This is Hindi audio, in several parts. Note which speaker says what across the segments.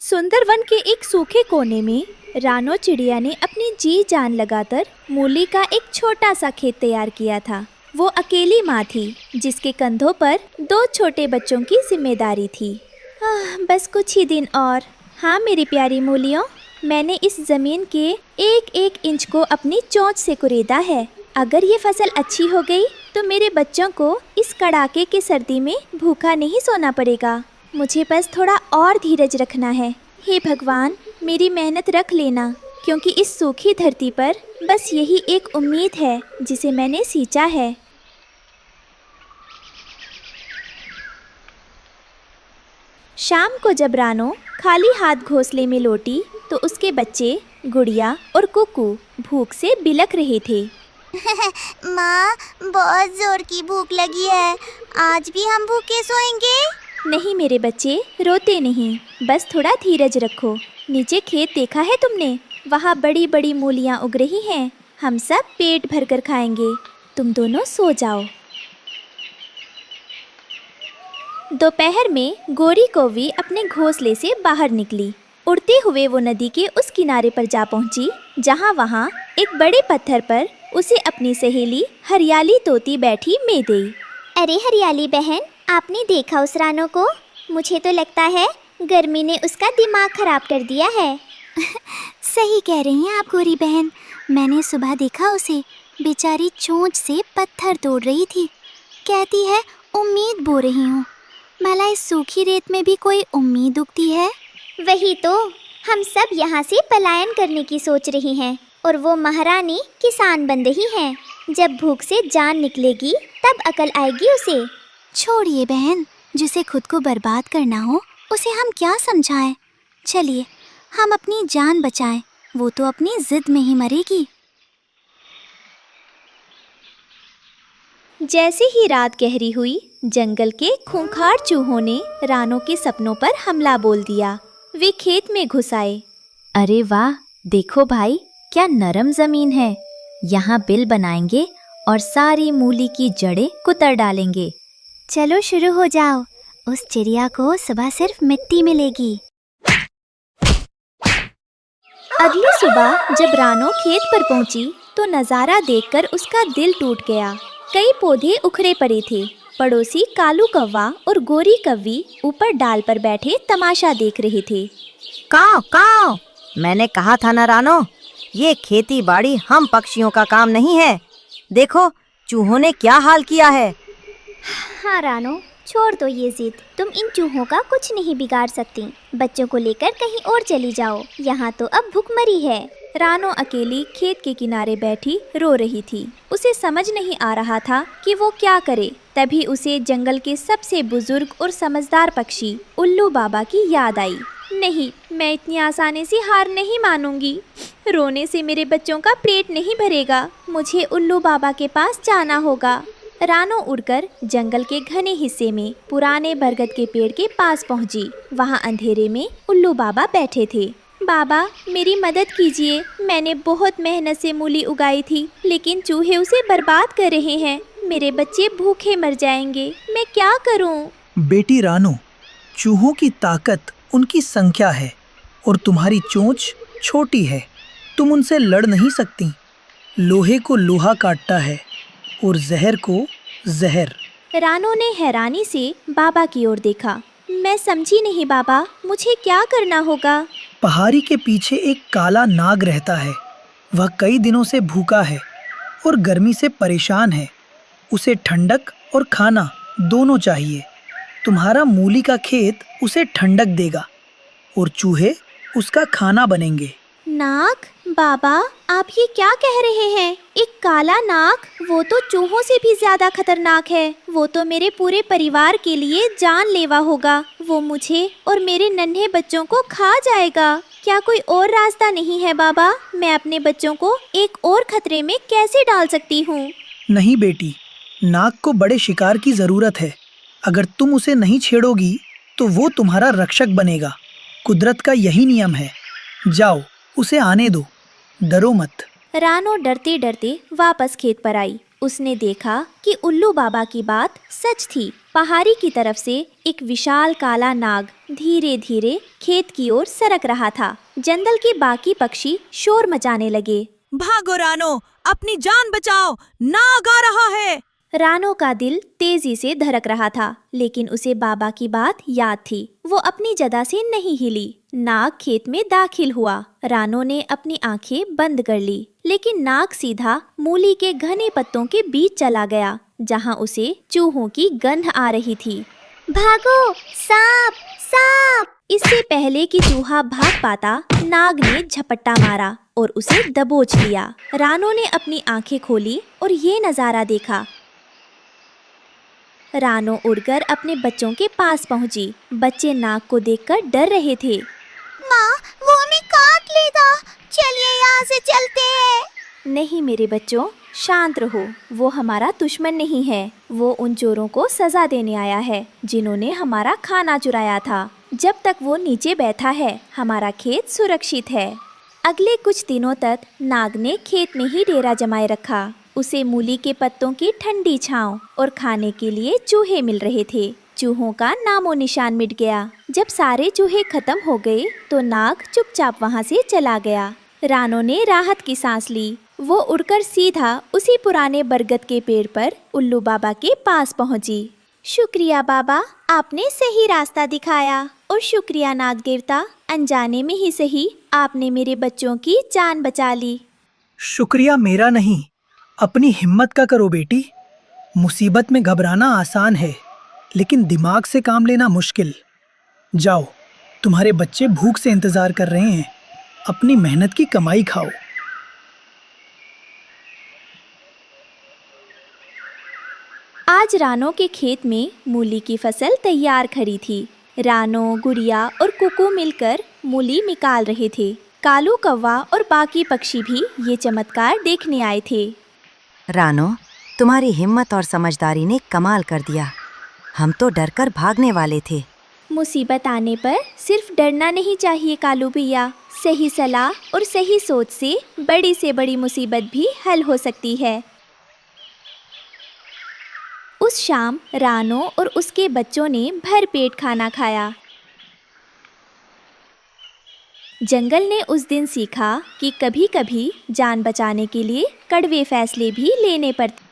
Speaker 1: सुंदरवन के एक सूखे कोने में रानो चिड़िया ने अपनी जी जान लगाकर मूली का एक छोटा सा खेत तैयार किया था। वो अकेली माँ थी जिसके कंधों पर 2 छोटे बच्चों की जिम्मेदारी थी। बस कुछ ही दिन और। हाँ मेरी प्यारी मूलियों, मैंने इस जमीन के एक एक इंच को अपनी चोंच से कुरेदा है। अगर ये फसल अच्छी हो गई तो मेरे बच्चों को इस कड़ाके की सर्दी में भूखा नहीं सोना पड़ेगा। मुझे बस थोड़ा और धीरज रखना है। हे भगवान, मेरी मेहनत रख लेना, क्योंकि इस सूखी धरती पर बस यही एक उम्मीद है जिसे मैंने सींचा है। शाम को जब रानो खाली हाथ घोंसले में लौटी तो उसके बच्चे गुड़िया और कुकू भूख से बिलख रहे थे।
Speaker 2: माँ, बहुत जोर की भूख लगी है। आज भी हम भूखे सोएंगे?
Speaker 1: नहीं मेरे बच्चे, रोते नहीं, बस थोड़ा धीरज रखो। नीचे खेत देखा है तुमने? वहाँ बड़ी बड़ी मूलियाँ उग रही हैं। हम सब पेट भर कर खाएंगे। तुम दोनों सो जाओ। दोपहर में गोरी कौवी अपने घोंसले से बाहर निकली। उड़ते हुए वो नदी के उस किनारे पर जा पहुंची जहाँ वहाँ एक बड़े पत्थर पर उसे अपनी सहेली हरियाली तोती बैठी मिल गई।
Speaker 2: अरे हरियाली बहन, आपने देखा उस रानो को? मुझे तो लगता है गर्मी ने उसका दिमाग खराब कर दिया है।
Speaker 3: सही कह रही हैं आप गोरी बहन। मैंने सुबह देखा उसे, बेचारी चोंच से पत्थर तोड़ रही थी। कहती है उम्मीद बो रही हूँ। भला इस सूखी रेत में भी कोई उम्मीद उगती है?
Speaker 2: वही तो, हम सब यहाँ से पलायन करने की सोच रही हैं और वो महारानी किसान बन रही हैं। जब भूख से जान निकलेगी तब अकल आएगी उसे।
Speaker 3: छोड़िए बहन, जिसे खुद को बर्बाद करना हो उसे हम क्या समझाएं। चलिए हम अपनी जान बचाएं, वो तो अपनी जिद में ही मरेगी।
Speaker 1: जैसे ही रात गहरी हुई, जंगल के खूंखार चूहों ने रानो के सपनों पर हमला बोल दिया। वे खेत में घुस आए।
Speaker 4: अरे वाह, देखो भाई, क्या नरम जमीन है। यहाँ बिल बनाएंगे और सारी मूली की जड़ें कुतर डालेंगे।
Speaker 3: चलो शुरू हो जाओ। उस चिड़िया को सुबह सिर्फ मिट्टी मिलेगी।
Speaker 1: अगली सुबह जब रानो खेत पर पहुंची तो नज़ारा देखकर उसका दिल टूट गया। कई पौधे उखड़े पड़े थे। पड़ोसी कालू कौवा और गोरी कौवी ऊपर डाल पर बैठे तमाशा देख रहे थे।
Speaker 5: काव काव, मैंने कहा था ना रानो, ये खेती बाड़ी हम पक्षियों का काम नहीं है। देखो चूहों ने क्या हाल किया है।
Speaker 2: हाँ रानो, छोड़ दो ये जिद। तुम इन चूहों का कुछ नहीं बिगाड़ सकती। बच्चों को लेकर कहीं और चली जाओ, यहाँ तो अब भूखमरी है।
Speaker 1: रानो अकेली खेत के किनारे बैठी रो रही थी। उसे समझ नहीं आ रहा था कि वो क्या करे। तभी उसे जंगल के सबसे बुजुर्ग और समझदार पक्षी उल्लू बाबा की याद आई। नहीं, मैं इतनी आसानी से हार नहीं मानूंगी। रोने से मेरे बच्चों का पेट नहीं भरेगा। मुझे उल्लू बाबा के पास जाना होगा। रानो उड़कर जंगल के घने हिस्से में पुराने बरगद के पेड़ के पास पहुंची। वहां अंधेरे में उल्लू बाबा बैठे थे। बाबा, मेरी मदद कीजिए। मैंने बहुत मेहनत से मूली उगाई थी, लेकिन चूहे उसे बर्बाद कर रहे हैं। मेरे बच्चे भूखे मर जाएंगे। मैं क्या करूं?
Speaker 6: बेटी रानो, चूहों की ताकत उनकी संख्या है और तुम्हारी चोंच छोटी है। तुम उनसे लड़ नहीं सकती। लोहे को लोहा काटता है और जहर को जहर।
Speaker 1: रानो ने हैरानी से बाबा की ओर देखा। मैं समझी नहीं बाबा, मुझे क्या करना होगा?
Speaker 6: पहाड़ी के पीछे एक काला नाग रहता है। वह कई दिनों से भूखा है और गर्मी से परेशान है। उसे ठंडक और खाना दोनों चाहिए। तुम्हारा मूली का खेत उसे ठंडक देगा और चूहे उसका खाना बनेंगे।
Speaker 1: नाग? बाबा, आप ये क्या कह रहे हैं? एक काला नाग? वो तो चूहों से भी ज्यादा खतरनाक है। वो तो मेरे पूरे परिवार के लिए जानलेवा होगा। वो मुझे और मेरे नन्हे बच्चों को खा जाएगा। क्या कोई और रास्ता नहीं है बाबा? मैं अपने बच्चों को एक और खतरे में कैसे डाल सकती हूँ?
Speaker 6: नहीं बेटी, नाग को बड़े शिकार की जरूरत है। अगर तुम उसे नहीं छेड़ोगी तो वो तुम्हारा रक्षक बनेगा। कुदरत का यही नियम है। जाओ, उसे आने दो, डरो मत।
Speaker 1: रानो डरते डरते वापस खेत पर आई। उसने देखा कि उल्लू बाबा की बात सच थी। पहाड़ी की तरफ से एक विशाल काला नाग धीरे धीरे खेत की ओर सरक रहा था। जंगल के बाकी पक्षी शोर मचाने लगे।
Speaker 5: भागो रानो, अपनी जान बचाओ, नाग आ रहा है।
Speaker 1: रानो का दिल तेजी से धड़क रहा था, लेकिन उसे बाबा की बात याद थी। वो अपनी जगह से नहीं हिली। नाग खेत में दाखिल हुआ। रानो ने अपनी आंखें बंद कर ली, लेकिन नाग सीधा मूली के घने पत्तों के बीच चला गया, जहां उसे चूहों की गंध आ रही थी।
Speaker 2: भागो, सांप, सांप!
Speaker 1: इससे पहले कि चूहा भाग पाता, नाग ने झपट्टा मारा और उसे दबोच लिया। रानो ने अपनी आंखें खोली और ये नजारा देखा। रानो उड़कर अपने बच्चों के पास पहुंची। बच्चे नाग को देखकर डर रहे थे।
Speaker 3: माँ, वो हमें काट लेगा। चलिए यहाँ से चलते हैं।
Speaker 1: नहीं मेरे बच्चों, शांत रहो। वो हमारा दुश्मन नहीं है। वो उन चोरों को सजा देने आया है जिन्होंने हमारा खाना चुराया था। जब तक वो नीचे बैठा है, हमारा खेत सुरक्षित है। अगले कुछ दिनों तक नाग ने खेत में ही डेरा जमाए रखा। उसे मूली के पत्तों की ठंडी छांव और खाने के लिए चूहे मिल रहे थे। चूहों का नामो निशान मिट गया। जब सारे चूहे खत्म हो गए तो नाग चुपचाप वहां से चला गया। रानो ने राहत की सांस ली। वो उड़कर सीधा उसी पुराने बरगद के पेड़ पर उल्लू बाबा के पास पहुंची। शुक्रिया बाबा, आपने सही रास्ता दिखाया। और शुक्रिया नाग देवता, अनजाने में ही सही आपने मेरे बच्चों की जान बचा ली।
Speaker 6: शुक्रिया मेरा नहीं, अपनी हिम्मत का करो बेटी। मुसीबत में घबराना आसान है, लेकिन दिमाग से काम लेना मुश्किल। जाओ, तुम्हारे बच्चे भूख से इंतजार कर रहे हैं। अपनी मेहनत की कमाई खाओ।
Speaker 1: आज रानो के खेत में मूली की फसल तैयार खड़ी थी। रानो, गुड़िया और कुकू मिलकर मूली निकाल रहे थे। कालू कौवा और बाकी पक्षी भी ये चमत्कार देखने आए थे।
Speaker 5: रानो, तुम्हारी हिम्मत और समझदारी ने कमाल कर दिया। हम तो डरकर भागने वाले थे।
Speaker 1: मुसीबत आने पर सिर्फ डरना नहीं चाहिए कालू भैया। सही सलाह और सही सोच से बड़ी मुसीबत भी हल हो सकती है। उस शाम रानो और उसके बच्चों ने भरपेट खाना खाया। जंगल ने उस दिन सीखा कि कभी-कभी जान बचाने के लिए कड़वे फैसले भी लेने पड़ते।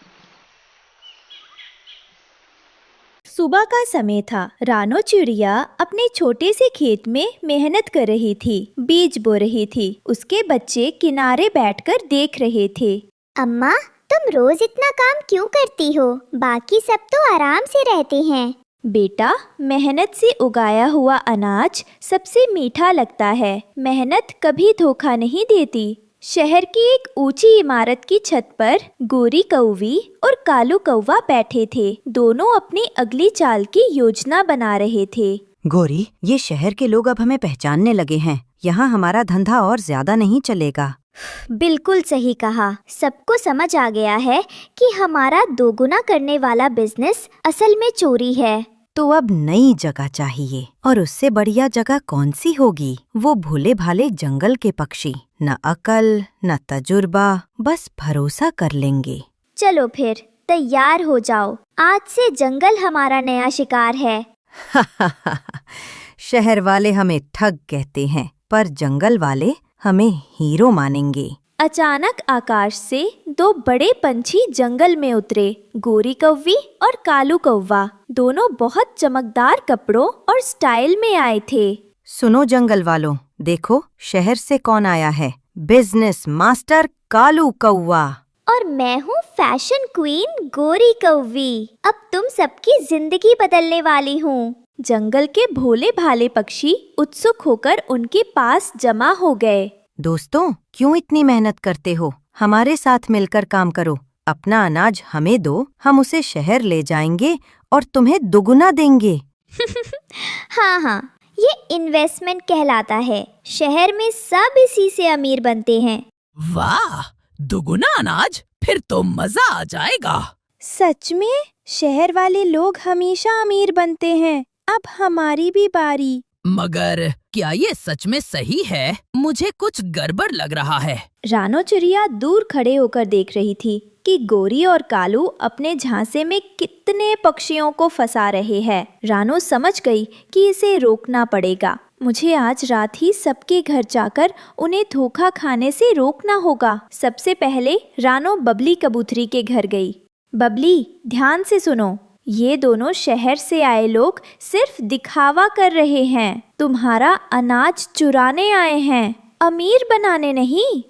Speaker 1: सुबह का समय था। रानो चिड़िया अपने छोटे से खेत में मेहनत कर रही थी, बीज बो रही थी। उसके बच्चे किनारे बैठकर देख रहे थे।
Speaker 2: अम्मा, तुम रोज इतना काम क्यों करती हो? बाकी सब तो आराम से रहते हैं।
Speaker 1: बेटा, मेहनत से उगाया हुआ अनाज सबसे मीठा लगता है। मेहनत कभी धोखा नहीं देती। शहर की एक ऊंची इमारत की छत पर गोरी कौवी और कालू कौवा बैठे थे। दोनों अपनी अगली चाल की योजना बना रहे थे।
Speaker 5: गोरी, ये शहर के लोग अब हमें पहचानने लगे हैं। यहाँ हमारा धंधा और ज्यादा नहीं चलेगा।
Speaker 2: बिल्कुल सही कहा। सबको समझ आ गया है कि हमारा दोगुना करने वाला बिजनेस असल में चोरी है।
Speaker 5: तो अब नई जगह चाहिए, और उससे बढ़िया जगह कौन सी होगी? वो भोले भाले जंगल के पक्षी, न अकल न तजुर्बा, बस भरोसा कर लेंगे।
Speaker 2: चलो फिर तैयार हो जाओ। आज से जंगल हमारा नया शिकार है।
Speaker 5: शहर वाले हमें ठग कहते हैं, पर जंगल वाले हमें हीरो मानेंगे।
Speaker 1: अचानक आकाश से दो बड़े पंछी जंगल में उतरे। गोरी कौवी और कालू कौवा दोनों बहुत चमकदार कपड़ों और स्टाइल में आए थे।
Speaker 5: सुनो जंगल वालों, देखो शहर से कौन आया है। बिजनेस मास्टर कालू कौवा।
Speaker 2: और मैं हूँ फैशन क्वीन गोरी कौवी। अब तुम सबकी जिंदगी बदलने वाली हूँ।
Speaker 1: जंगल के भोले भाले पक्षी उत्सुक होकर उनके पास जमा हो गए।
Speaker 5: दोस्तों, क्यों इतनी मेहनत करते हो? हमारे साथ मिलकर काम करो। अपना अनाज हमें दो, हम उसे शहर ले जाएंगे और तुम्हें दुगुना देंगे।
Speaker 2: हाँ, ये इन्वेस्टमेंट कहलाता है। शहर में सब इसी से अमीर बनते हैं।
Speaker 7: वाह, दुगुना अनाज, फिर तो मजा आ जाएगा।
Speaker 1: सच में शहर वाले लोग हमेशा अमीर बनते हैं। अब हमारी भी बारी।
Speaker 7: मगर क्या ये सच में सही है? मुझे कुछ गड़बड़ लग रहा है।
Speaker 1: रानो चिड़िया दूर खड़े होकर देख रही थी। कि गोरी और कालू अपने झांसे में कितने पक्षियों को फंसा रहे हैं। रानो समझ गई कि इसे रोकना पड़ेगा। मुझे आज रात ही सबके घर जाकर उन्हें धोखा खाने से रोकना होगा। सबसे पहले रानो बबली कबूतरी के घर गई। बबली, ध्यान से सुनो, ये दोनों शहर से आए लोग सिर्फ दिखावा कर रहे हैं। तुम्हारा अनाज चुराने आए हैं, अमीर बनाने नहीं।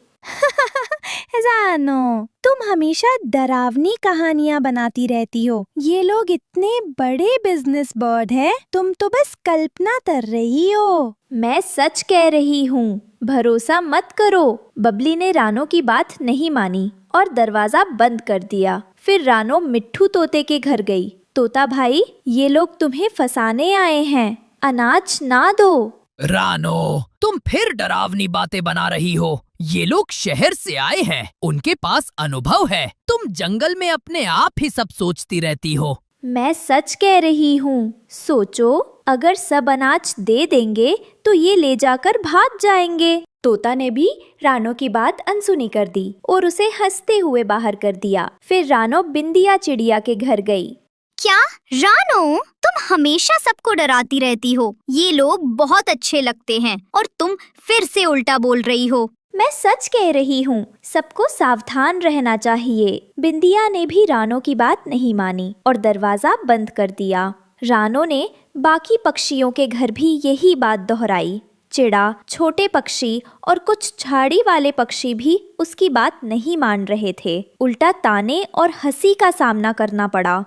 Speaker 3: रानो, तुम हमेशा डरावनी कहानियाँ बनाती रहती हो। ये लोग इतने बड़े बिजनेस बर्ड हैं, तुम तो बस कल्पना कर रही हो।
Speaker 1: मैं सच कह रही हूँ, भरोसा मत करो। बबली ने रानो की बात नहीं मानी और दरवाजा बंद कर दिया। फिर रानो मिट्ठू तोते के घर गई। तोता भाई, ये लोग तुम्हें फंसाने आए हैं, अनाज ना दो।
Speaker 7: रानो, तुम फिर डरावनी बातें बना रही हो। ये लोग शहर से आए हैं, उनके पास अनुभव है। तुम जंगल में अपने आप ही सब सोचती रहती हो।
Speaker 1: मैं सच कह रही हूँ। सोचो, अगर सब अनाज दे देंगे तो ये ले जाकर भाग जाएंगे। तोता ने भी रानो की बात अनसुनी कर दी और उसे हंसते हुए बाहर कर दिया। फिर रानो बिंदिया चिड़िया के घर गई।
Speaker 2: क्या रानो, तुम हमेशा सबको डराती रहती हो। ये लोग बहुत अच्छे लगते हैं और तुम फिर से उल्टा बोल रही हो।
Speaker 1: मैं सच कह रही हूँ, सबको सावधान रहना चाहिए। बिंदिया ने भी रानो की बात नहीं मानी और दरवाजा बंद कर दिया। रानो ने बाकी पक्षियों के घर भी यही बात दोहराई। चिड़ा, छोटे पक्षी और कुछ झाड़ी वाले पक्षी भी उसकी बात नहीं मान रहे थे। उल्टा ताने और हंसी का सामना करना पड़ा।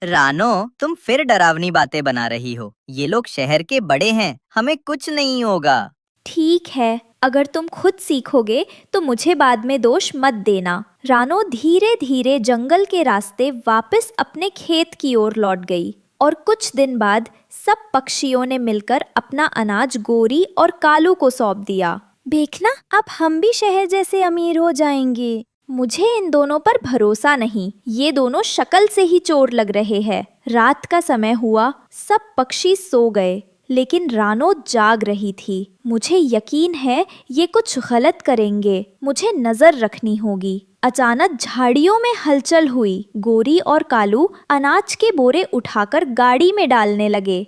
Speaker 8: रानो, तुम फिर डरावनी बातें बना रही हो। ये लोग शहर के बड़े हैं, हमें कुछ नहीं होगा।
Speaker 1: ठीक है, अगर तुम खुद सीखोगे तो मुझे बाद में दोष मत देना। रानो धीरे धीरे जंगल के रास्ते वापस अपने खेत की ओर लौट गई और कुछ दिन बाद सब पक्षियों ने मिलकर अपना अनाज गोरी और कालू को सौंप दिया।
Speaker 3: देखना, अब हम भी शहर जैसे अमीर हो जाएंगे।
Speaker 1: मुझे इन दोनों पर भरोसा नहीं। ये दोनों शक्ल से ही चोर लग रहे हैं। रात का समय हुआ, सब पक्षी सो गए, लेकिन रानो जाग रही थी। मुझे यकीन है ये कुछ गलत करेंगे, मुझे नजर रखनी होगी। अचानक झाड़ियों में हलचल हुई। गोरी और कालू अनाज के बोरे उठाकर गाड़ी में डालने लगे।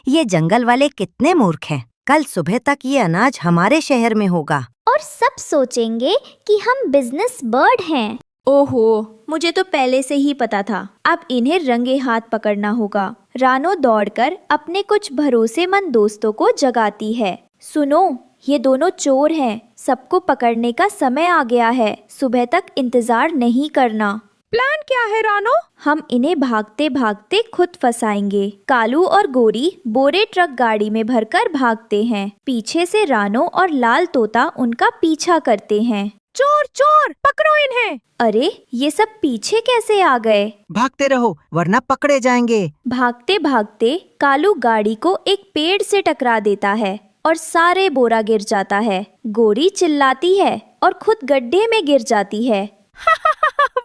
Speaker 5: ये जंगल वाले कितने मूर्ख हैं। कल सुबह तक ये अनाज हमारे शहर में होगा
Speaker 2: और सब सोचेंगे कि हम बिजनेस बर्ड हैं।
Speaker 1: ओहो, मुझे तो पहले से ही पता था। अब इन्हें रंगे हाथ पकड़ना होगा। रानो दौड़कर अपने कुछ भरोसेमंद दोस्तों को जगाती है। सुनो, ये दोनों चोर हैं, सबको पकड़ने का समय आ गया है। सुबह तक इंतजार नहीं करना।
Speaker 7: प्लान क्या है रानो?
Speaker 1: हम इन्हें भागते भागते खुद फंसाएंगे। कालू और गोरी बोरे ट्रक गाड़ी में भरकर भागते हैं। पीछे से रानो और लाल तोता उनका पीछा करते हैं।
Speaker 7: चोर चोर, पकड़ो इन्हें।
Speaker 1: अरे, ये सब पीछे कैसे आ गए?
Speaker 5: भागते रहो वरना पकड़े जाएंगे।
Speaker 1: भागते भागते कालू गाड़ी को एक पेड़ से टकरा देता है और सारे बोरा गिर जाता है। गोरी चिल्लाती है और खुद गड्ढे में गिर जाती है।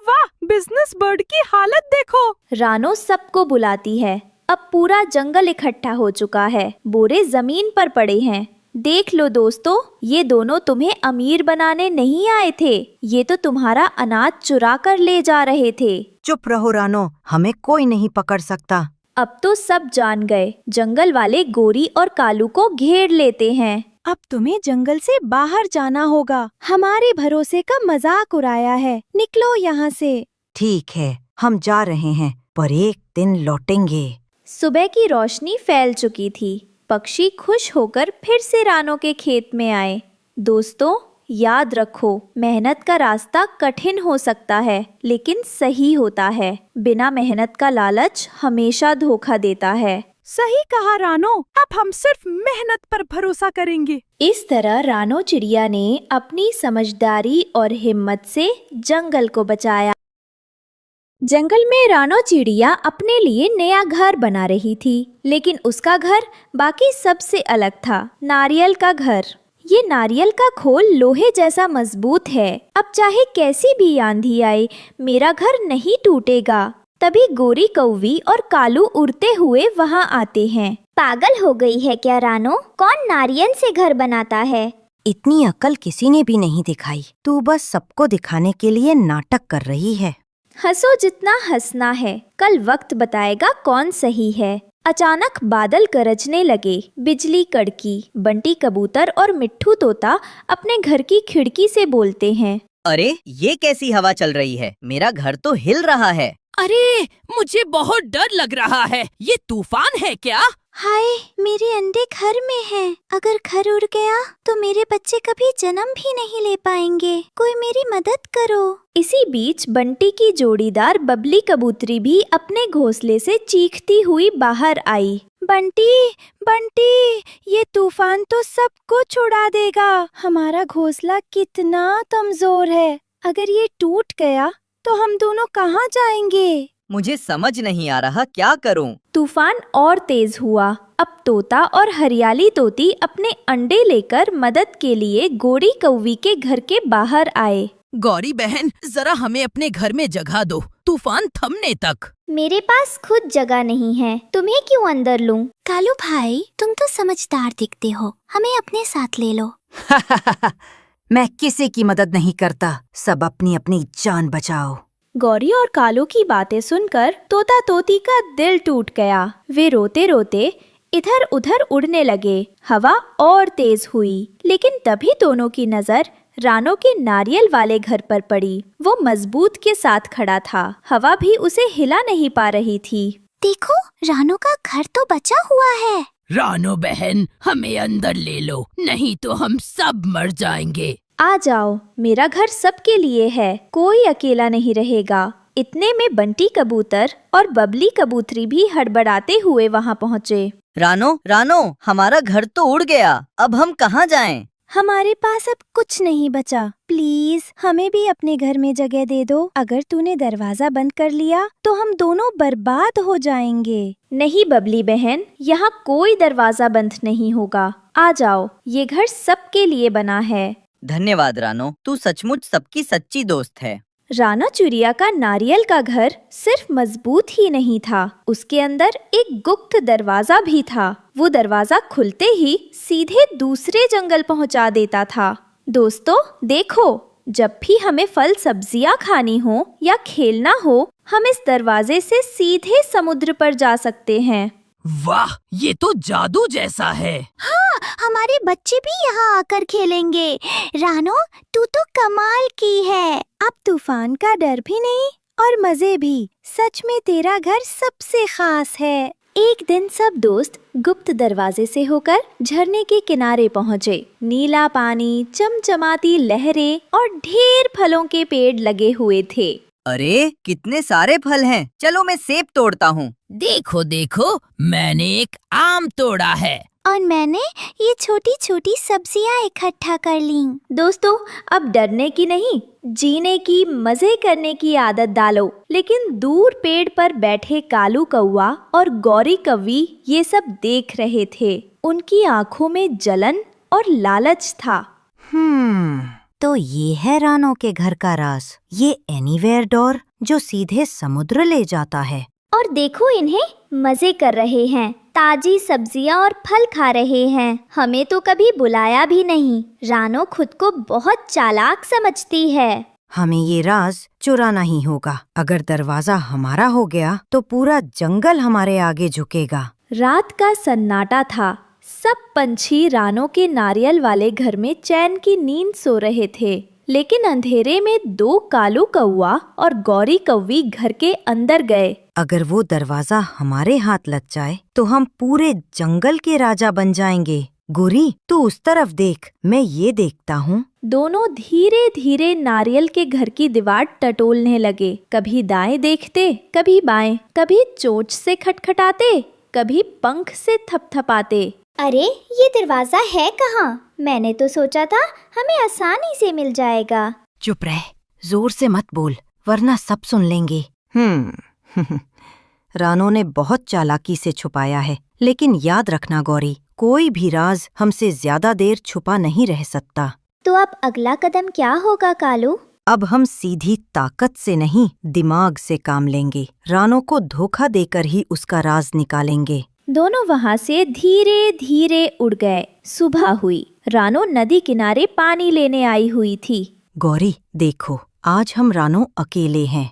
Speaker 7: वाह, बिजनेस बर्ड की हालत देखो।
Speaker 1: रानो सबको बुलाती है। अब पूरा जंगल इकट्ठा हो चुका है। बोरे जमीन पर पड़े हैं। देख लो दोस्तों, ये दोनों तुम्हें अमीर बनाने नहीं आए थे। ये तो तुम्हारा अनाज चुरा कर ले जा रहे थे।
Speaker 5: चुप रहो रानो, हमें कोई नहीं पकड़ सकता।
Speaker 1: अब तो सब जान गए। जंगल वाले गोरी और कालू को घेर लेते हैं।
Speaker 3: अब तुम्हें जंगल से बाहर जाना होगा। हमारे भरोसे का मजाक उड़ाया है। निकलो यहाँ से।
Speaker 5: ठीक है, हम जा रहे हैं, पर एक दिन लौटेंगे।
Speaker 1: सुबह की रोशनी फैल चुकी थी। पक्षी खुश होकर फिर से रानो के खेत में आए। दोस्तों, याद रखो, मेहनत का रास्ता कठिन हो सकता है, लेकिन सही होता है। बिना मेहनत का लालच हमेशा धोखा देता है।
Speaker 7: सही कहा रानो, अब हम सिर्फ मेहनत पर भरोसा करेंगे।
Speaker 1: इस तरह रानो चिड़िया ने अपनी समझदारी और हिम्मत से जंगल को बचाया। जंगल में रानो चिड़िया अपने लिए नया घर बना रही थी, लेकिन उसका घर बाकी सबसे अलग था। नारियल का घर। ये नारियल का खोल लोहे जैसा मजबूत है। अब चाहे कैसी भी आंधी आए, मेरा घर नहीं टूटेगा। तभी गोरी कौवी और कालू उड़ते हुए वहाँ आते हैं।
Speaker 2: पागल हो गई है क्या रानो? कौन नारियल से घर बनाता है?
Speaker 5: इतनी अकल किसी ने भी नहीं दिखाई। तू बस सबको दिखाने के लिए नाटक कर रही है।
Speaker 1: हंसो जितना हंसना है, कल वक्त बताएगा कौन सही है। अचानक बादल गरजने लगे, बिजली कड़की। बंटी कबूतर और मिट्ठू तोता अपने घर की खिड़की से बोलते हैं।
Speaker 8: अरे ये कैसी हवा चल रही है, मेरा घर तो हिल रहा है।
Speaker 7: अरे मुझे बहुत डर लग रहा है, ये तूफान है क्या?
Speaker 3: हाय, मेरे अंडे घर में हैं। अगर घर उड़ गया तो मेरे बच्चे कभी जन्म भी नहीं ले पाएंगे। कोई मेरी मदद करो।
Speaker 1: इसी बीच बंटी की जोड़ीदार बबली कबूतरी भी अपने घोंसले से चीखती हुई बाहर आई।
Speaker 3: बंटी, बंटी, ये तूफान तो सब कुछ उड़ा देगा। हमारा घोंसला कितना कमजोर है। अगर ये टूट गया तो हम दोनों कहाँ जाएंगे?
Speaker 8: मुझे समझ नहीं आ रहा क्या करूं।
Speaker 1: तूफान और तेज हुआ। अब तोता और हरियाली तोती अपने अंडे लेकर मदद के लिए गोरी कौवी के घर के बाहर आए।
Speaker 7: गौरी बहन, जरा हमें अपने घर में जगह दो, तूफान थमने तक।
Speaker 2: मेरे पास खुद जगह नहीं है, तुम्हें क्यों अंदर लूं?
Speaker 3: कालू भाई, तुम तो समझदार दिखते हो, हमें अपने साथ ले लो।
Speaker 5: मैं किसी की मदद नहीं करता, सब अपनी अपनी जान बचाओ।
Speaker 1: गौरी और कालू की बातें सुनकर तोता तोती का दिल टूट गया। वे रोते रोते इधर उधर उड़ने लगे। हवा और तेज हुई, लेकिन तभी दोनों की नजर रानो के नारियल वाले घर पर पड़ी। वो मजबूत के साथ खड़ा था, हवा भी उसे हिला नहीं पा रही थी।
Speaker 3: देखो, रानो का घर तो बचा हुआ है।
Speaker 7: रानो बहन, हमें अंदर ले लो, नहीं तो हम सब मर जाएंगे।
Speaker 1: आ जाओ, मेरा घर सबके लिए है, कोई अकेला नहीं रहेगा। इतने में बंटी कबूतर और बबली कबूतरी भी हड़बड़ाते हुए वहाँ पहुँचे।
Speaker 8: रानो, रानो, हमारा घर तो उड़ गया, अब हम कहाँ जाएं?
Speaker 3: हमारे पास अब कुछ नहीं बचा। प्लीज हमें भी अपने घर में जगह दे दो। अगर तूने दरवाजा बंद कर लिया तो हम दोनों बर्बाद हो जाएंगे।
Speaker 1: नहीं बबली बहन, यहाँ कोई दरवाजा बंद नहीं होगा। आ जाओ, ये घर सबके लिए बना है।
Speaker 8: धन्यवाद रानो, तू सचमुच सबकी सच्ची दोस्त है।
Speaker 1: राना चिड़िया का नारियल का घर सिर्फ मजबूत ही नहीं था, उसके अंदर एक गुप्त दरवाजा भी था। वो दरवाजा खुलते ही सीधे दूसरे जंगल पहुंचा देता था। दोस्तों देखो, जब भी हमें फल सब्जियां खानी हो या खेलना हो, हम इस दरवाजे से सीधे समुद्र पर जा सकते हैं।
Speaker 7: वाह, ये तो जादू जैसा है।
Speaker 3: हाँ, हमारे बच्चे भी यहाँ आकर खेलेंगे। रानो, तू तो कमाल की है। अब तूफान का डर भी नहीं और मजे भी। सच में तेरा घर सबसे खास है।
Speaker 1: एक दिन सब दोस्त गुप्त दरवाजे से होकर झरने के किनारे पहुँचे। नीला पानी, चमचमाती लहरें और ढेर फलों के पेड़ लगे हुए थे।
Speaker 8: अरे कितने सारे फल हैं, चलो मैं सेब तोड़ता हूँ।
Speaker 7: देखो देखो, मैंने एक आम तोड़ा है।
Speaker 3: और मैंने ये छोटी छोटी सब्जियां इकट्ठा कर लीं।
Speaker 1: दोस्तों, अब डरने की नहीं, जीने की, मजे करने की आदत डालो। लेकिन दूर पेड़ पर बैठे कालू कौवा और गौरी कौवी ये सब देख रहे थे। उनकी आंखों में जलन और लालच था।
Speaker 5: तो ये है रानो के घर का राज, ये एनीवेयर डोर जो सीधे समुद्र ले जाता है।
Speaker 2: और देखो, इन्हें मजे कर रहे हैं, ताजी सब्जियां और फल खा रहे हैं। हमें तो कभी बुलाया भी नहीं। रानो खुद को बहुत चालाक समझती है।
Speaker 5: हमें ये राज चुराना ही होगा। अगर दरवाजा हमारा हो गया तो पूरा जंगल हमारे आगे झुकेगा।
Speaker 1: रात का सन्नाटा था। सब पंछी रानो के नारियल वाले घर में चैन की नींद सो रहे थे। लेकिन अंधेरे में दो कालू कौवा और गौरी कौवी घर के अंदर गए।
Speaker 5: अगर वो दरवाजा हमारे हाथ लग जाए तो हम पूरे जंगल के राजा बन जाएंगे। गोरी, तू उस तरफ देख, मैं ये देखता हूँ।
Speaker 1: दोनों धीरे धीरे नारियल के घर की दीवार टटोलने लगे। कभी दाएं देखते, कभी बाएं, कभी चोंच से खटखटाते, कभी पंख से थपथपाते।
Speaker 2: अरे ये दरवाजा है कहाँ? मैंने तो सोचा था हमें आसानी से मिल जाएगा।
Speaker 5: चुप रह, जोर से मत बोल वरना सब सुन लेंगे। रानो ने बहुत चालाकी से छुपाया है, लेकिन याद रखना गौरी, कोई भी राज हमसे ज्यादा देर छुपा नहीं रह सकता।
Speaker 2: तो अब अगला कदम क्या होगा कालू?
Speaker 5: अब हम सीधी ताकत से नहीं, दिमाग से काम लेंगे। रानो को धोखा देकर ही उसका राज निकालेंगे।
Speaker 1: दोनों वहाँ से धीरे धीरे उड़ गए। सुबह हुई। रानो नदी किनारे पानी लेने आई हुई थी।
Speaker 5: गौरी देखो, आज हम रानो अकेले हैं।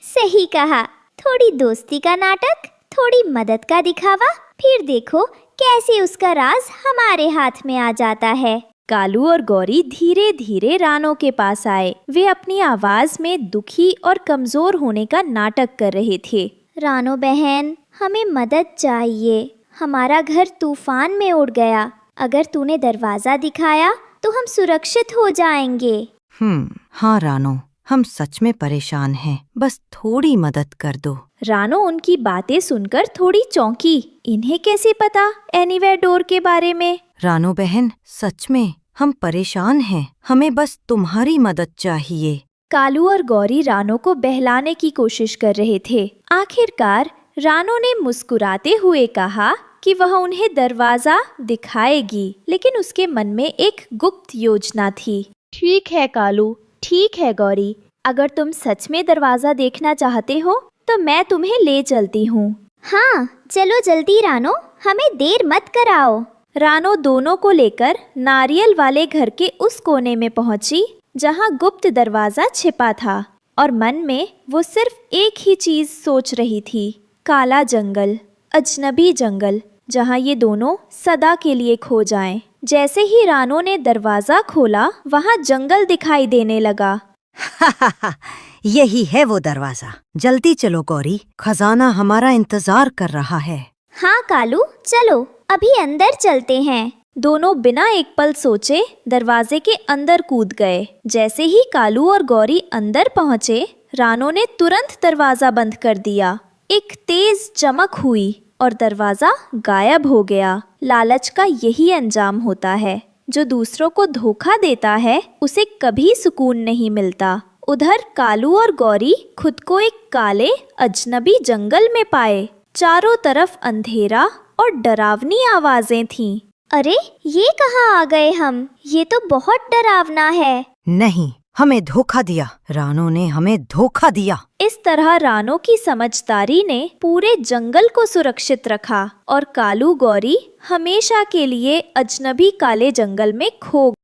Speaker 2: सही कहा। थोड़ी दोस्ती का नाटक, थोड़ी मदद का दिखावा, फिर देखो कैसे उसका राज हमारे हाथ में आ जाता है।
Speaker 1: कालू और गौरी धीरे धीरे रानो के पास आए। वे अपनी आवाज में दुखी और कमजोर होने का नाटक कर रहे थे।
Speaker 2: रानो बहन, हमें मदद चाहिए। हमारा घर तूफान में उड़ गया। अगर तूने दरवाजा दिखाया तो हम सुरक्षित हो जाएंगे।
Speaker 5: हाँ रानो, हम सच में परेशान हैं। बस थोड़ी मदद कर दो।
Speaker 1: रानो उनकी बातें सुनकर थोड़ी चौंकी। इन्हें कैसे पता एनीवेयर डोर के बारे में?
Speaker 5: रानो बहन, सच में हम परेशान हैं। हमें बस तुम्हारी मदद चाहिए।
Speaker 1: कालू और गौरी रानो को बहलाने की कोशिश कर रहे थे। आखिरकार रानो ने मुस्कुराते हुए कहा कि वह उन्हें दरवाजा दिखाएगी, लेकिन उसके मन में एक गुप्त योजना थी। ठीक है कालू, ठीक है गौरी, अगर तुम सच में दरवाजा देखना चाहते हो तो मैं तुम्हें ले चलती हूँ।
Speaker 2: हाँ, चलो जल्दी रानो, हमें देर मत कराओ।
Speaker 1: रानो दोनों को लेकर नारियल वाले घर के उस कोने में पहुंची जहां गुप्त दरवाजा छिपा था, और मन में वो सिर्फ एक ही चीज सोच रही थी, काला जंगल, अजनबी जंगल, जहां ये दोनों सदा के लिए खो जाएं। जैसे ही रानो ने दरवाजा खोला, वहां जंगल दिखाई देने लगा।
Speaker 5: यही है वो दरवाजा। जल्दी चलो गौरी, खजाना हमारा इंतजार कर रहा है।
Speaker 2: हाँ कालू, चलो अभी अंदर चलते हैं।
Speaker 1: दोनों बिना एक पल सोचे दरवाजे के अंदर कूद गए। जैसे ही कालू और गौरी अंदर पहुंचे, रानो ने तुरंत दरवाजा बंद कर दिया। एक तेज चमक हुई और दरवाजा गायब हो गया। लालच का यही अंजाम होता है। जो दूसरों को धोखा देता है उसे कभी सुकून नहीं मिलता। उधर कालू और गौरी खुद को एक काले अजनबी जंगल में पाए। चारों तरफ अंधेरा और डरावनी आवाजें थीं।
Speaker 2: अरे, ये कहाँ आ गए हम? ये तो बहुत डरावना है।
Speaker 5: नहीं, हमें धोखा दिया। रानो ने हमें धोखा दिया।
Speaker 1: इस तरह रानो की समझदारी ने पूरे जंगल को सुरक्षित रखा और कालू गौरी हमेशा के लिए अजनबी काले जंगल में खो गए।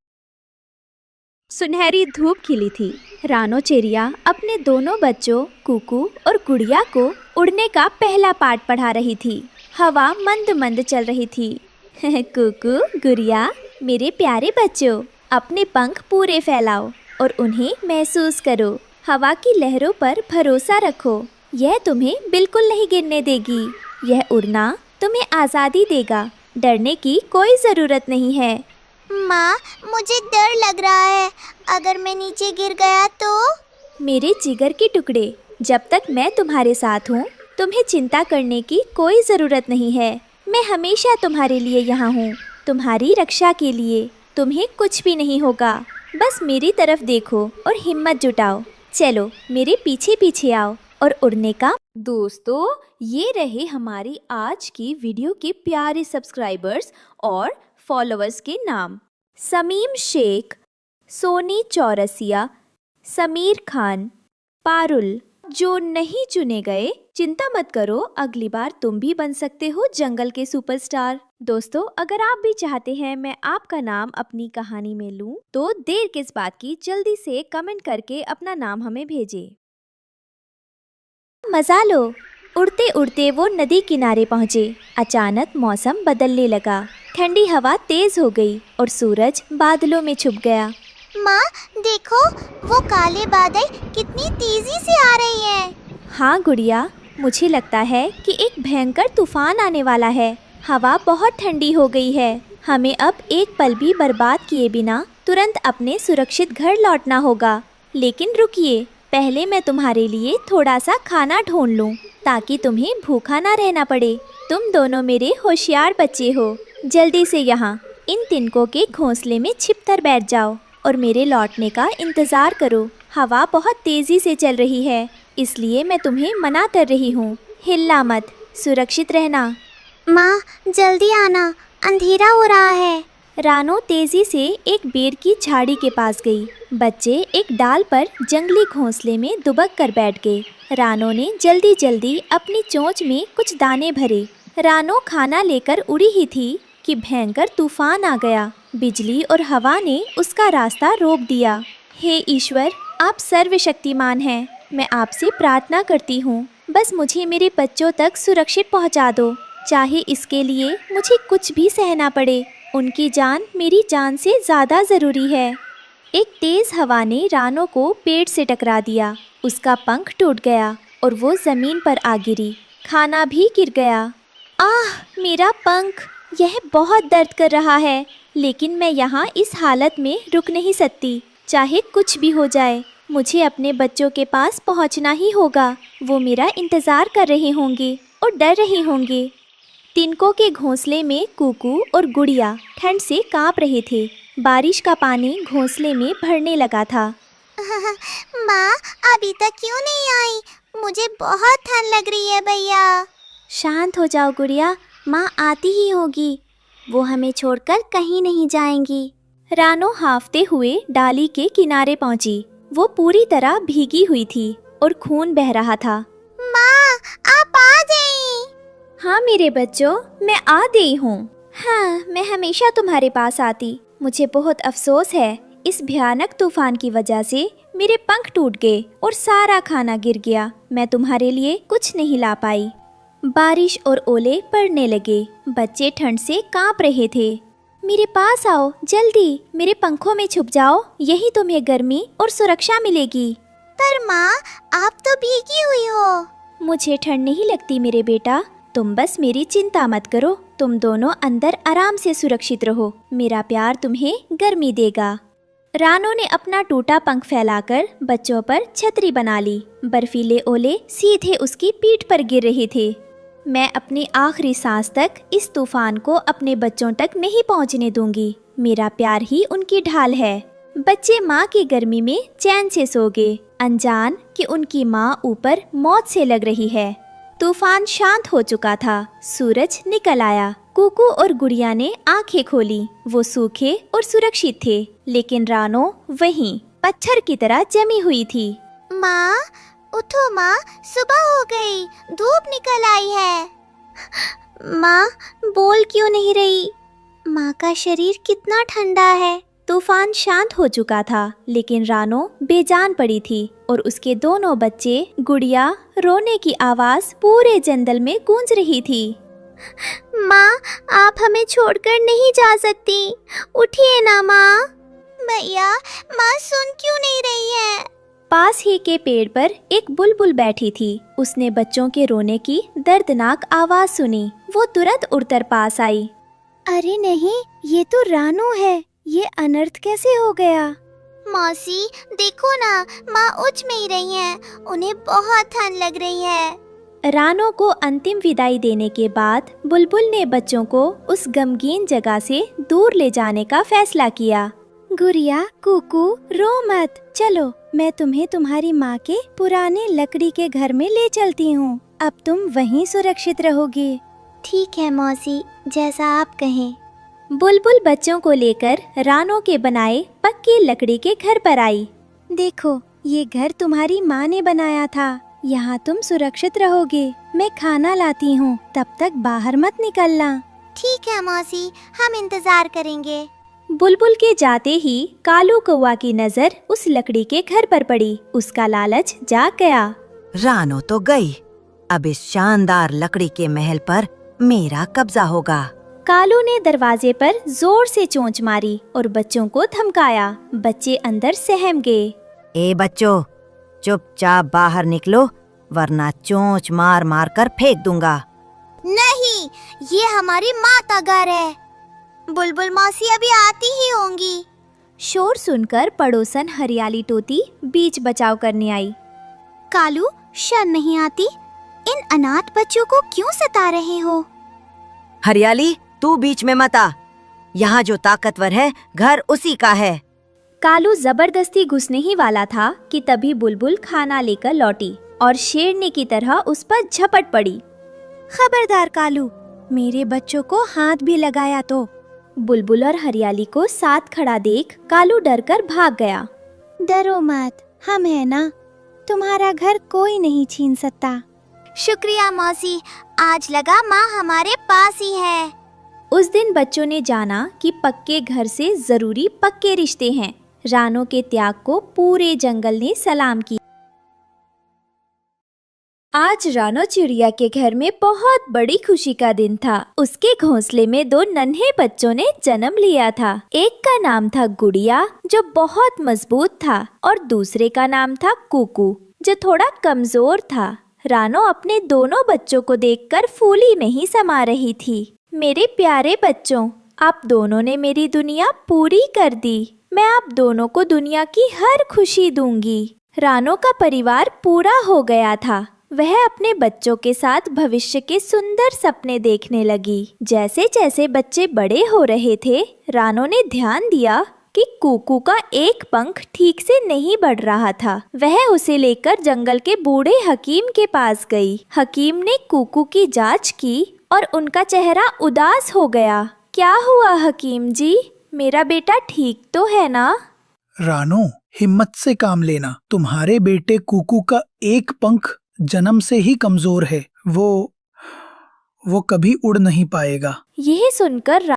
Speaker 1: सुनहरी धूप खिली थी। रानो चिड़िया अपने दोनों बच्चों कुकू और गुड़िया को उड़ने का पहला पाठ पढ़ा रही थी। हवा मंद मंद चल रही थी। कुकू, गुड़िया, मेरे प्यारे बच्चों, अपने पंख पूरे फैलाओ और उन्हें महसूस करो। हवा की लहरों पर भरोसा रखो। यह तुम्हें बिल्कुल नहीं गिरने देगी। यह उड़ना तुम्हें आज़ादी देगा। डरने की कोई ज़रूरत नहीं है।
Speaker 2: माँ, मुझे डर लग रहा है। अगर मैं नीचे गिर गया तो?
Speaker 1: मेरे जिगर के टुकड़े, जब तक मैं तुम्हारे साथ हूँ तुम्हें चिंता करने की कोई ज़रूरत नहीं है। मैं हमेशा तुम्हारे लिए यहाँ हूँ, तुम्हारी रक्षा के लिए। तुम्हें कुछ भी नहीं होगा। बस मेरी तरफ देखो और हिम्मत जुटाओ। चलो मेरे पीछे पीछे आओ और उड़ने का। दोस्तों, ये रहे हमारी आज की वीडियो के प्यारे सब्सक्राइबर्स और फॉलोअर्स के नाम। समीम शेख, सोनी चौरसिया, समीर खान, पारुल। जो नहीं चुने गए, चिंता मत करो, अगली बार तुम भी बन सकते हो जंगल के सुपरस्टार। दोस्तों, अगर आप भी चाहते हैं मैं आपका नाम अपनी कहानी में लूं, तो देर किस बात की, जल्दी से कमेंट करके अपना नाम हमें भेजें। मजा लो। उड़ते उड़ते वो नदी किनारे पहुँचे। अचानक मौसम बदलने लगा। ठंडी हवा तेज हो गई और सूरज बादलों में छुप गया।
Speaker 2: माँ, देखो वो काले बादल कितनी तेजी से आ रही हैं।
Speaker 1: हाँ गुड़िया, मुझे लगता है कि एक भयंकर तूफान आने वाला है। हवा बहुत ठंडी हो गई है। हमें अब एक पल भी बर्बाद किए बिना तुरंत अपने सुरक्षित घर लौटना होगा। लेकिन रुकिए, पहले मैं तुम्हारे लिए थोड़ा सा खाना ढूंढ लूं, ताकि तुम्हें भूखा ना रहना पड़े। तुम दोनों मेरे होशियार बच्चे हो। जल्दी से यहाँ इन तिनकों के घोंसले में छिपकर बैठ जाओ और मेरे लौटने का इंतज़ार करो। हवा बहुत तेज़ी से चल रही है, इसलिए मैं तुम्हें मना कर रही हूँ। हिलना मत, सुरक्षित रहना।
Speaker 2: माँ, जल्दी आना, अंधेरा हो रहा है।
Speaker 1: रानो तेज़ी से एक बेर की झाड़ी के पास गई। बच्चे एक डाल पर जंगली घोंसले में दुबक कर बैठ गए। रानो ने जल्दी जल्दी अपनी चोंच में कुछ दाने भरे रानो खाना लेकर उड़ी ही थी कि भयंकर तूफान आ गया। बिजली और हवा ने उसका रास्ता रोक दिया। हे ईश्वर, आप सर्वशक्तिमान हैं। मैं आपसे प्रार्थना करती हूँ, बस मुझे मेरे बच्चों तक सुरक्षित पहुँचा दो, चाहे इसके लिए मुझे कुछ भी सहना पड़े। उनकी जान मेरी जान से ज़्यादा ज़रूरी है। एक तेज़ हवा ने रानो को पेड़ से टकरा दिया। उसका पंख टूट गया और वो ज़मीन पर आ गिरी। खाना भी गिर गया। आह, मेरा पंख! यह बहुत दर्द कर रहा है, लेकिन मैं यहाँ इस हालत में रुक नहीं सकती। चाहे कुछ भी हो जाए, मुझे अपने बच्चों के पास पहुँचना ही होगा। वो मेरा इंतज़ार कर रहे होंगे और डर रहे होंगे। तिनकों के घोंसले में कूकू और गुड़िया ठंड से काँप रहे थे। बारिश का पानी घोंसले में भरने लगा था।
Speaker 2: माँ अभी तक क्यों नहीं आई? मुझे बहुत ठंड लग रही है भैया।
Speaker 3: शांत हो जाओ गुड़िया, माँ आती ही होगी। वो हमें छोड़कर कहीं नहीं जाएंगी।
Speaker 1: रानो हांफते हुए डाली के किनारे पहुंची। वो पूरी तरह भीगी हुई थी और खून बह रहा था।
Speaker 2: माँ आप आ गई।
Speaker 1: हाँ मेरे बच्चों, मैं आ गई हूँ। हाँ, मैं हमेशा तुम्हारे पास आती। मुझे बहुत अफसोस है, इस भयानक तूफान की वजह से मेरे पंख टूट गए और सारा खाना गिर गया। मैं तुम्हारे लिए कुछ नहीं ला पाई। बारिश और ओले पड़ने लगे। बच्चे ठंड से कांप रहे थे। मेरे पास आओ जल्दी, मेरे पंखों में छुप जाओ, यही तुम्हें गर्मी और सुरक्षा मिलेगी।
Speaker 2: पर माँ आप तो भीगी हुई हो।
Speaker 1: मुझे ठंड नहीं लगती मेरे बेटा, तुम बस मेरी चिंता मत करो। तुम दोनों अंदर आराम से सुरक्षित रहो। मेरा प्यार तुम्हें गर्मी देगा। रानो ने अपना टूटा पंख फैलाकर बच्चों पर छतरी बना ली। बर्फीले ओले सीधे उसकी पीठ पर गिर रहे थे। मैं अपनी आखिरी सांस तक इस तूफान को अपने बच्चों तक नहीं पहुंचने दूंगी। मेरा प्यार ही उनकी ढाल है। बच्चे माँ की गर्मी में चैन से सो गए, अनजान कि उनकी माँ ऊपर मौत से लग रही है। तूफान शांत हो चुका था। सूरज निकल आया। कूकू और गुड़िया ने आंखें खोली। वो सूखे और सुरक्षित थे, लेकिन रानो वहीं पत्थर की तरह जमी हुई थी।
Speaker 2: माँ उठो माँ, सुबह हो गई, धूप निकल आई है।
Speaker 3: माँ बोल क्यों नहीं रही? माँ का शरीर कितना ठंडा है।
Speaker 1: तूफान शांत हो चुका था, लेकिन रानो बेजान पड़ी थी और उसके दोनों बच्चे, गुड़िया, रोने की आवाज पूरे जंगल में गूंज रही थी।
Speaker 3: माँ आप हमें छोड़कर नहीं जा सकती, उठिए ना माँ।
Speaker 2: भैया माँ सुन क्यों नहीं रही है?
Speaker 1: पास ही के पेड़ पर एक बुलबुल बैठी थी। उसने बच्चों के रोने की दर्दनाक आवाज सुनी। वो तुरंत उड़कर पास आई।
Speaker 3: अरे नहीं, ये तो रानो है। ये अनर्थ कैसे हो गया?
Speaker 2: मौसी देखो ना, माँ उठ नहीं रही हैं। उन्हें बहुत ठंड लग रही है।
Speaker 1: रानो को अंतिम विदाई देने के बाद बुलबुल ने बच्चों को उस गमगीन जगह से दूर ले जाने का फैसला किया।
Speaker 3: गुड़िया, कूकू, रो मत। चलो मैं तुम्हें तुम्हारी माँ के पुराने लकड़ी के घर में ले चलती हूँ। अब तुम वहीं सुरक्षित रहोगी।
Speaker 2: ठीक है मौसी, जैसा आप कहें।
Speaker 1: बुलबुल बच्चों को लेकर रानो के बनाए पक्की लकड़ी के घर पर आई।
Speaker 3: देखो, ये घर तुम्हारी माँ ने बनाया था। यहाँ तुम सुरक्षित रहोगे। मैं खाना लाती हूँ, तब तक बाहर मत निकलना।
Speaker 2: ठीक है मौसी, हम इंतजार करेंगे।
Speaker 1: बुलबुल के जाते ही कालू कौवा की नजर उस लकड़ी के घर पर पड़ी। उसका लालच जाग गया।
Speaker 5: रानो तो गई, अब इस शानदार लकड़ी के महल पर मेरा कब्जा होगा।
Speaker 1: कालू ने दरवाजे पर जोर से चोंच मारी और बच्चों को धमकाया। बच्चे अंदर सहम गए।
Speaker 5: ए बच्चों, चुपचाप बाहर निकलो, वरना चोंच मार मार कर फेंक दूंगा।
Speaker 2: नहीं, ये हमारी माँ का घर है। बुलबुल मौसी अभी आती ही होंगी।
Speaker 1: शोर सुनकर पड़ोसन हरियाली तोती बीच बचाव करने आई।
Speaker 3: कालू, शर्म नहीं आती? इन अनाथ बच्चों को क्यों सता रहे हो?
Speaker 5: हरियाली, तू बीच में मत आ। यहाँ जो ताकतवर है, घर उसी का है।
Speaker 1: कालू जबरदस्ती घुसने ही वाला था कि तभी बुलबुल खाना लेकर लौटी और शेरनी की तरह उस पर झपट पड़ी।
Speaker 3: खबरदार कालू, मेरे बच्चों को हाथ भी लगाया तो।
Speaker 1: बुलबुल और हरियाली को साथ खड़ा देख कालू डरकर भाग गया।
Speaker 3: डरो मत, हम है ना, तुम्हारा घर कोई नहीं छीन सकता। शुक्रिया मौसी, आज लगा माँ हमारे पास ही है।
Speaker 1: उस दिन बच्चों ने जाना कि पक्के घर से जरूरी पक्के रिश्ते हैं। रानो के त्याग को पूरे जंगल ने सलाम किया। आज रानो चिड़िया के घर में बहुत बड़ी खुशी का दिन था। उसके घोंसले में 2 नन्हे बच्चों ने जन्म लिया था। एक का नाम था गुड़िया, जो बहुत मजबूत था, और दूसरे का नाम था कुकू, जो थोड़ा कमजोर था। रानो अपने दोनों बच्चों को देखकर फूली में ही समा रही थी। मेरे प्यारे बच्चों, आप दोनों ने मेरी दुनिया पूरी कर दी। मैं आप दोनों को दुनिया की हर खुशी दूंगी। रानो का परिवार पूरा हो गया था। वह अपने बच्चों के साथ भविष्य के सुंदर सपने देखने लगी। जैसे जैसे बच्चे बड़े हो रहे थे, रानो ने ध्यान दिया कि कुकू का एक पंख ठीक से नहीं बढ़ रहा था। वह उसे लेकर जंगल के बूढ़े हकीम के पास गई। हकीम ने कुकू की जांच की और उनका चेहरा उदास हो गया। क्या हुआ हकीम जी, मेरा बेटा ठीक तो है ना?
Speaker 6: रानो, हिम्मत से काम लेना। तुम्हारे बेटे कुकू का एक पंख जन्म से ही कमजोर है। वो कभी उड़ नहीं पाएगा।
Speaker 1: यह सुनकर